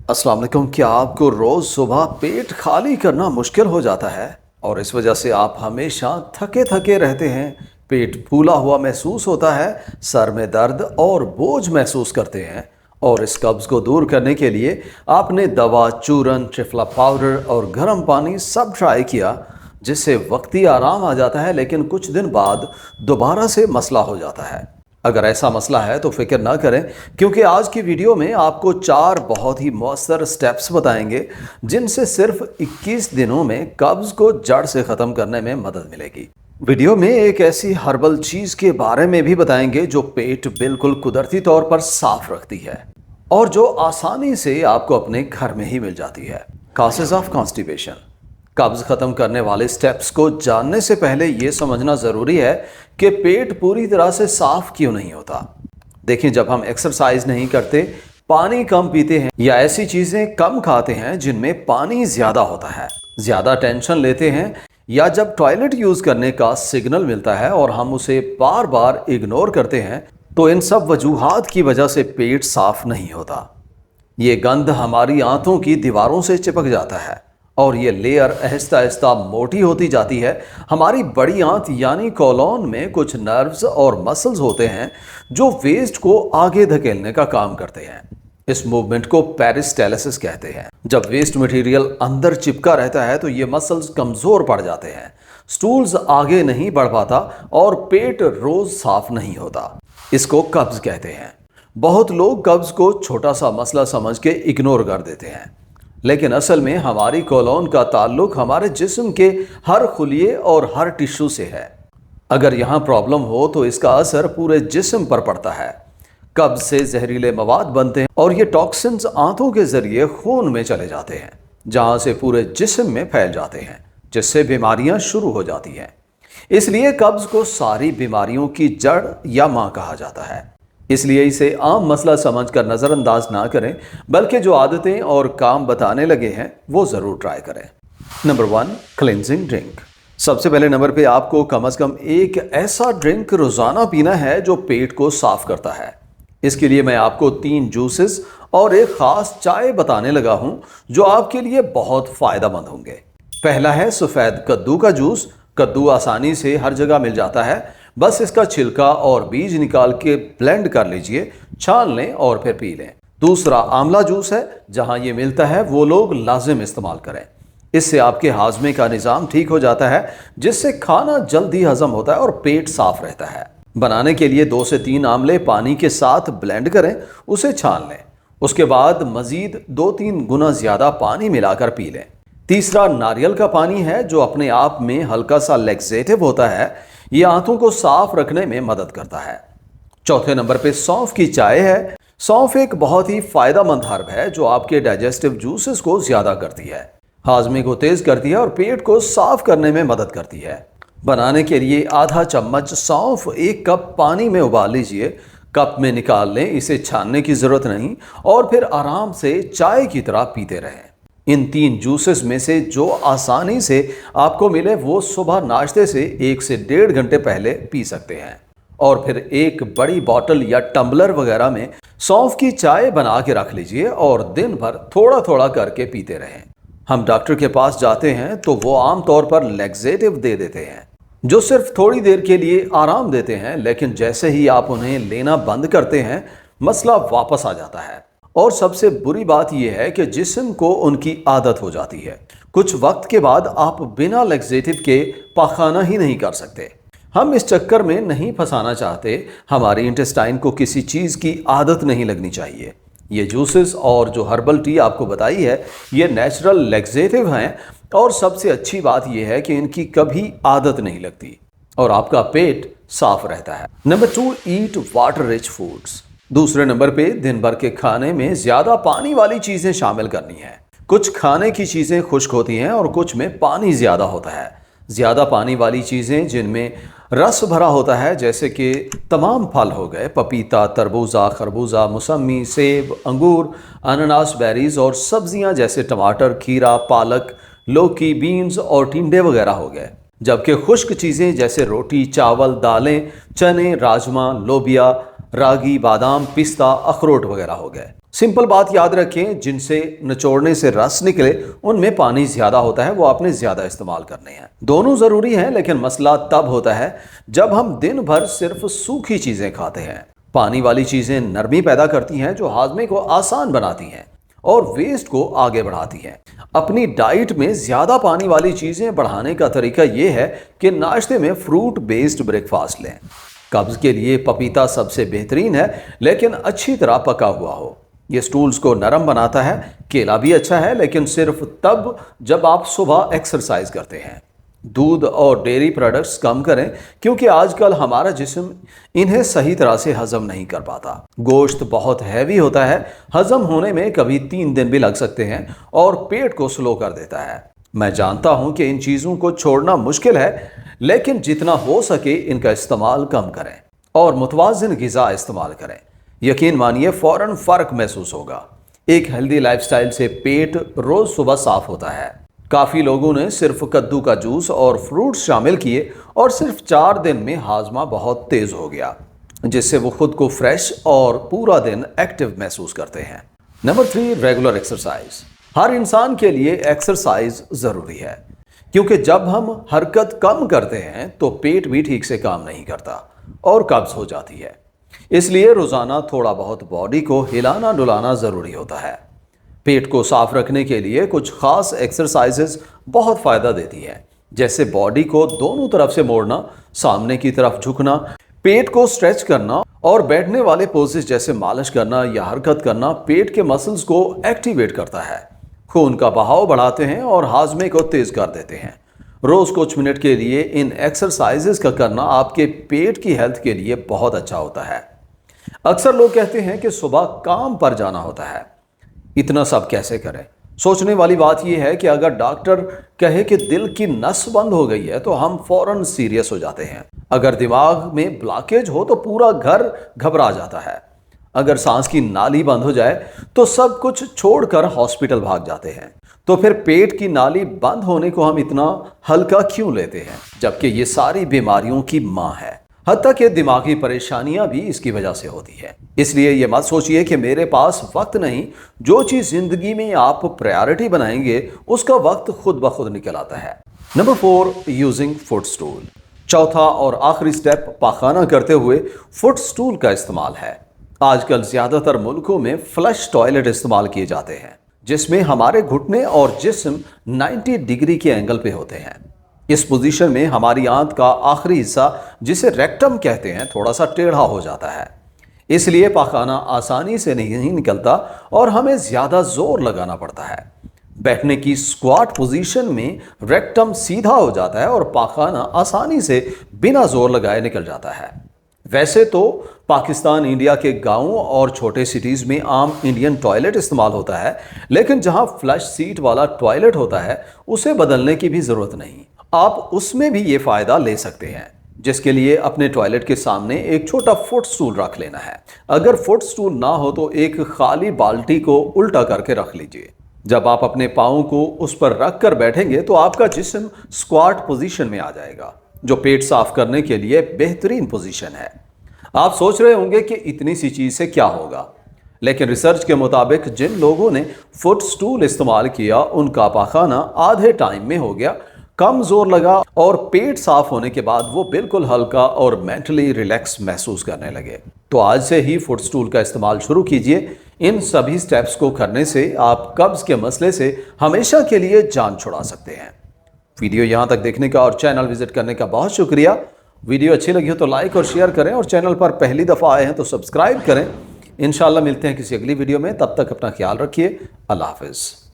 अस्सलाम वालेकुम। क्या आपको रोज़ सुबह पेट खाली करना मुश्किल हो जाता है और इस वजह से आप हमेशा थके थके रहते हैं, पेट फूला हुआ महसूस होता है, सर में दर्द और बोझ महसूस करते हैं? और इस कब्ज़ को दूर करने के लिए आपने दवा, चूरन, ट्रिफला पाउडर और गर्म पानी सब ट्राई किया, जिससे वक्ती आराम आ जाता है, लेकिन कुछ दिन बाद दोबारा से मसला हो जाता है। अगर ऐसा मसला है तो फिक्र ना करें, क्योंकि आज की वीडियो में आपको 4 बहुत ही मौसर स्टेप्स बताएंगे, जिनसे सिर्फ 21 दिनों में कब्ज को जड़ से ख़त्म करने में मदद मिलेगी। वीडियो में एक ऐसी हर्बल चीज़ के बारे में भी बताएंगे जो पेट बिल्कुल कुदरती तौर पर साफ रखती है और जो आसानी से आपको अपने घर में ही मिल जाती है। Causes of constipation. कब्ज खत्म करने वाले स्टेप्स को जानने से पहले यह समझना जरूरी है कि पेट पूरी तरह से साफ क्यों नहीं होता। देखिए, जब हम एक्सरसाइज नहीं करते, पानी कम पीते हैं या ऐसी चीजें कम खाते हैं जिनमें पानी ज्यादा होता है, ज्यादा टेंशन लेते हैं, या जब टॉयलेट यूज करने का सिग्नल मिलता है और हम उसे बार बार इग्नोर करते हैं, तो इन सब वजूहात की वजह से पेट साफ नहीं होता। ये गंध हमारी आंतों की दीवारों से चिपक जाता है और ये लेयर आहिस्ता आहिस्ता मोटी होती जाती है। हमारी बड़ी आंत यानी कॉलोन में कुछ नर्व्स और मसल्स होते हैं जो वेस्ट को आगे धकेलने का काम करते हैं। इस मूवमेंट को पेरिस्टालसिस कहते हैं। जब वेस्ट मटेरियल अंदर चिपका रहता है तो ये मसल्स कमजोर पड़ जाते हैं, स्टूल्स आगे नहीं बढ़ पाता और पेट रोज साफ नहीं होता। इसको कब्ज कहते हैं। बहुत लोग कब्ज को छोटा सा मसला समझ के इग्नोर कर देते हैं, लेकिन असल में हमारी कोलोन का ताल्लुक हमारे जिस्म के हर खुलिये और हर टिश्यू से है। अगर यहाँ प्रॉब्लम हो तो इसका असर पूरे जिस्म पर पड़ता है। कब्ज से जहरीले मवाद बनते हैं और ये टॉक्सिन्स आंतों के जरिए खून में चले जाते हैं, जहाँ से पूरे जिस्म में फैल जाते हैं, जिससे बीमारियां शुरू हो जाती हैं। इसलिए कब्ज को सारी बीमारियों की जड़ या माँ कहा जाता है। इसलिए इसे आम मसला समझकर नज़रअंदाज ना करें, बल्कि जो आदतें और काम बताने लगे हैं वो ज़रूर ट्राई करें। Number 1, cleansing drink. सबसे पहले नंबर पे आपको कम से कम एक ऐसा ड्रिंक रोज़ाना पीना है जो पेट को साफ करता है। इसके लिए मैं आपको 3 जूसेस और एक ख़ास चाय बताने लगा हूँ जो आपके लिए बहुत फ़ायदेमंद होंगे। पहला है सफ़ेद कद्दू का जूस। कद्दू आसानी से हर जगह मिल जाता है, बस इसका छिलका और बीज निकाल के ब्लेंड कर लीजिए, छान लें और फिर पी लें। दूसरा आंवला जूस है। जहां ये मिलता है वो लोग लाजिम इस्तेमाल करें। इससे आपके हाजमे का निज़ाम ठीक हो जाता है, जिससे खाना जल्दी हजम होता है और पेट साफ रहता है। बनाने के लिए 2 से 3 आंवले पानी के साथ ब्लेंड करें, उसे छान लें। उसके बाद मजीद 2-3 गुना ज़्यादा पानी मिलाकर पी लें। तीसरा नारियल का पानी है, जो अपने आप में हल्का सा लैक्सेटिव होता है। ये आंतों को साफ रखने में मदद करता है। चौथे नंबर पे सौंफ की चाय है। सौंफ एक बहुत ही फायदेमंद हर्ब है जो आपके डाइजेस्टिव जूसेस को ज्यादा करती है, हाजमे को तेज करती है और पेट को साफ करने में मदद करती है। बनाने के लिए आधा चम्मच सौंफ 1 कप पानी में उबाल लीजिए। कप में निकाल लें, इसे छानने की जरूरत नहीं, और फिर आराम से चाय की तरह पीते रहें। इन 3 जूसेस में से जो आसानी से आपको मिले वो सुबह नाश्ते से 1 से 1.5 घंटे पहले पी सकते हैं, और फिर एक बड़ी बोतल या टम्बलर वगैरह में सौंफ की चाय बना के रख लीजिए और दिन भर थोड़ा थोड़ा करके पीते रहें। हम डॉक्टर के पास जाते हैं तो वो आमतौर पर लैक्सेटिव दे देते हैं जो सिर्फ थोड़ी देर के लिए आराम देते हैं, लेकिन जैसे ही आप उन्हें लेना बंद करते हैं मसला वापस आ जाता है। और सबसे बुरी बात यह है कि जिस्म को उनकी आदत हो जाती है। कुछ वक्त के बाद आप बिना लैक्सेटिव के पाखाना ही नहीं कर सकते। हम इस चक्कर में नहीं फंसाना चाहते। हमारी इंटेस्टाइन को किसी चीज़ की आदत नहीं लगनी चाहिए। ये जूसेस और जो हर्बल टी आपको बताई है ये नेचुरल लैक्सेटिव हैं, और सबसे अच्छी बात यह है कि इनकी कभी आदत नहीं लगती और आपका पेट साफ रहता है। नंबर 2, ईट वाटर रिच फूड्स। दूसरे नंबर पे दिन भर के खाने में ज्यादा पानी वाली चीजें शामिल करनी है। कुछ खाने की चीजें खुश्क होती हैं और कुछ में पानी ज्यादा होता है। ज्यादा पानी वाली चीजें जिनमें रस भरा होता है, जैसे कि तमाम फल हो गए, पपीता, तरबूजा, खरबूजा, मौसमी, सेब, अंगूर, अनानास, बेरीज, और सब्जियां जैसे टमाटर, खीरा, पालक, लौकी, बीन्स और टिंडे वगैरह हो गए। जबकि खुश्क चीजें जैसे रोटी, चावल, दालें, चने, राजमा, लोबिया, रागी, बादाम, पिस्ता, अखरोट वगैरह हो गए। सिंपल बात याद रखें, जिनसे निचोड़ने से रस निकले उनमें पानी ज्यादा होता है, वो आपने ज्यादा इस्तेमाल करने हैं। दोनों जरूरी हैं, लेकिन मसला तब होता है जब हम दिन भर सिर्फ सूखी चीजें खाते हैं। पानी वाली चीजें नरमी पैदा करती हैं, जो हाजमे को आसान बनाती हैं और वेस्ट को आगे बढ़ाती हैं। अपनी डाइट में ज्यादा पानी वाली चीजें बढ़ाने का तरीका यह है कि नाश्ते में फ्रूट बेस्ड ब्रेकफास्ट लें। कब्ज के लिए पपीता सबसे बेहतरीन है, लेकिन अच्छी तरह पका हुआ हो। ये स्टूल्स को नरम बनाता है। केला भी अच्छा है, लेकिन सिर्फ तब जब आप सुबह एक्सरसाइज करते हैं। दूध और डेयरी प्रोडक्ट्स कम करें, क्योंकि आजकल हमारा जिस्म इन्हें सही तरह से हजम नहीं कर पाता। गोश्त बहुत हैवी होता है, हजम होने में कभी 3 दिन भी लग सकते हैं और पेट को स्लो कर देता है। मैं जानता हूं कि इन चीज़ों को छोड़ना मुश्किल है, लेकिन जितना हो सके इनका इस्तेमाल कम करें और मुतवाज़िन ग़िज़ा इस्तेमाल करें। यकीन मानिए, फ़ौरन फ़र्क महसूस होगा। एक हेल्दी लाइफस्टाइल से पेट रोज़ सुबह साफ होता है। काफ़ी लोगों ने सिर्फ कद्दू का जूस और फ्रूट्स शामिल किए और सिर्फ 4 दिन में हाजमा बहुत तेज़ हो गया, जिससे वो खुद को फ्रेश और पूरा दिन एक्टिव महसूस करते हैं। Number 3, regular exercise. हर इंसान के लिए एक्सरसाइज ज़रूरी है, क्योंकि जब हम हरकत कम करते हैं तो पेट भी ठीक से काम नहीं करता और कब्ज हो जाती है। इसलिए रोज़ाना थोड़ा बहुत बॉडी को हिलाना डुलाना ज़रूरी होता है। पेट को साफ रखने के लिए कुछ खास एक्सरसाइजेस बहुत फ़ायदा देती हैं, जैसे बॉडी को दोनों तरफ से मोड़ना, सामने की तरफ झुकना, पेट को स्ट्रेच करना और बैठने वाले पोजेस जैसे मालिश करना या हरकत करना पेट के मसल्स को एक्टिवेट करता है, खून का बहाव बढ़ाते हैं और हाजमे को तेज कर देते हैं। रोज़ कुछ मिनट के लिए इन एक्सरसाइजेस का करना आपके पेट की हेल्थ के लिए बहुत अच्छा होता है। अक्सर लोग कहते हैं कि सुबह काम पर जाना होता है, इतना सब कैसे करें। सोचने वाली बात यह है कि अगर डॉक्टर कहे कि दिल की नस बंद हो गई है तो हम फौरन सीरियस हो जाते हैं। अगर दिमाग में ब्लॉकेज हो तो पूरा घर घबरा जाता है। अगर सांस की नाली बंद हो जाए तो सब कुछ छोड़कर हॉस्पिटल भाग जाते हैं। तो फिर पेट की नाली बंद होने को हम इतना हल्का क्यों लेते हैं, जबकि ये सारी बीमारियों की माँ है। हत्ता कि दिमागी परेशानियां भी इसकी वजह से होती है। इसलिए ये मत सोचिए कि मेरे पास वक्त नहीं। जो चीज़ जिंदगी में आप प्रायोरिटी बनाएंगे उसका वक्त खुद ब खुद निकल आता है। Number 4, using foot stool. चौथा और आखिरी स्टेप पाखाना करते हुए फुट स्टूल का इस्तेमाल है। आजकल ज़्यादातर मुल्कों में फ्लश टॉयलेट इस्तेमाल किए जाते हैं, जिसमें हमारे घुटने और जिस्म 90 डिग्री के एंगल पे होते हैं। इस पोजीशन में हमारी आंत का आखिरी हिस्सा, जिसे रेक्टम कहते हैं, थोड़ा सा टेढ़ा हो जाता है। इसलिए पाखाना आसानी से नहीं निकलता और हमें ज़्यादा जोर लगाना पड़ता है। बैठने की स्क्वाट पोजीशन में रेक्टम सीधा हो जाता है और पाखाना आसानी से बिना जोर लगाए निकल जाता है। वैसे तो पाकिस्तान, इंडिया के गांवों और छोटे सिटीज़ में आम इंडियन टॉयलेट इस्तेमाल होता है, लेकिन जहां फ्लश सीट वाला टॉयलेट होता है उसे बदलने की भी ज़रूरत नहीं। आप उसमें भी ये फ़ायदा ले सकते हैं, जिसके लिए अपने टॉयलेट के सामने एक छोटा फुट स्टूल रख लेना है। अगर फुट स्टूल ना हो तो एक खाली बाल्टी को उल्टा करके रख लीजिए। जब आप अपने पाँव को उस पर रख कर बैठेंगे तो आपका जिस्म स्क्वाट पोजीशन में आ जाएगा, जो पेट साफ करने के लिए बेहतरीन पोजीशन है। आप सोच रहे होंगे कि इतनी सी चीज़ से क्या होगा, लेकिन रिसर्च के मुताबिक जिन लोगों ने फुट स्टूल इस्तेमाल किया उनका पाखाना आधे टाइम में हो गया, कम जोर लगा और पेट साफ होने के बाद वो बिल्कुल हल्का और मेंटली रिलैक्स महसूस करने लगे। तो आज से ही फुट स्टूल का इस्तेमाल शुरू कीजिए। इन सभी स्टेप्स को करने से आप कब्ज के मसले से हमेशा के लिए जान छुड़ा सकते हैं। वीडियो यहाँ तक देखने का और चैनल विजिट करने का बहुत शुक्रिया। वीडियो अच्छी लगी हो तो लाइक और शेयर करें और चैनल पर पहली दफ़ा आए हैं तो सब्सक्राइब करें। इंशाल्लाह मिलते हैं किसी अगली वीडियो में। तब तक अपना ख्याल रखिए। अल्लाह हाफिज़।